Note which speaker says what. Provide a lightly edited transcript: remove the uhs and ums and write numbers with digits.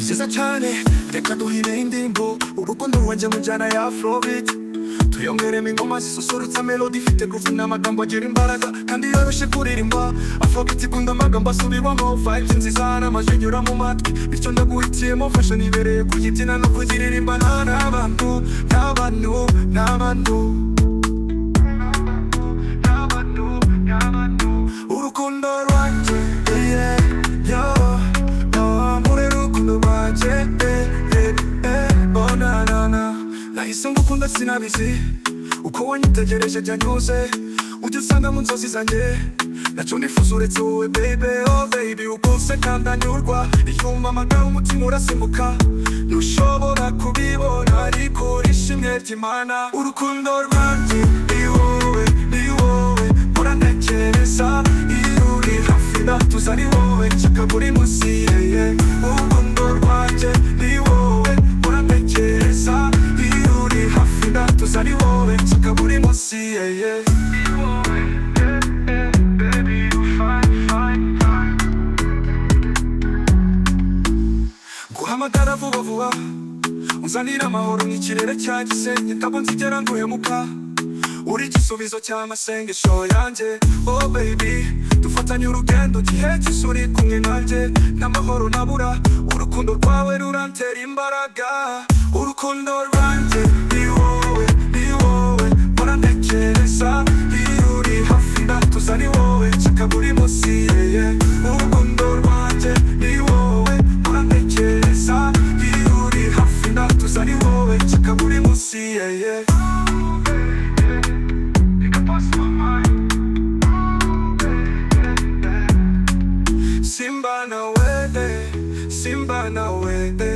Speaker 1: Bicheza cyane reka duhine indirimbo urukundo rwanjye mu njyana ya afrobeat tuyongeremo ingoma zisusurutsa melody ifite groove n'amagambo agira imbaraga kandi yoroshye kuririmba. Afrobeat ikunda amagambo asubirwamo, vibes nziza n'amajwi anyura mu matwi, bityo ndaguhitiyemo fashion ibereye kuyibyina no kuziririmbana n'abantu n'abantu n'abantu. Urukundo rwanjye muri rukundo rwanjye oh na na na. Nahise ngukunda sinabizi, uko wanyitegereje byanyuze, ujya usanga mu nzozi zanjye nacyo nifuza uretse wowe baby. Oh baby uko useka ndanyurwa, iyo umpamagara umutima urasimbuka, ntushobora kubibona ariko urishimye ry'Imana. Urukundo rwanjye ni wowe ni wowe mpora ntekereza, iyo uri hafi ndatuza ari wowe nshaka buri munsi urukundo rwanjye ni wowe mpora ntekereza, iyo uri hafi ndatuza ari wowe nshaka buri munsi guhamagara vuba vuba unzanira amahoro nk'ikirere cya Gisenyi, ntabwo nzigera nguhemuka, uri igisubizo cy'amasengesho yanjye. Oh baby dufatanye urugendo gihe cyose uri kumwe nanjye, n'amahoro nabura, urukundo rwawe rurantera imbaraga. Urukundo rwanjye ni wowe ni wowe mpora ntekereza, iyo uri hafi ndatuza ari wowe nshaka buri munsi urukundo rwanjye ni wowe mpora ntekereza, iyo uri hafi ndatuza ari wowe nshaka buri munsi Simba na wede, Simba na wede.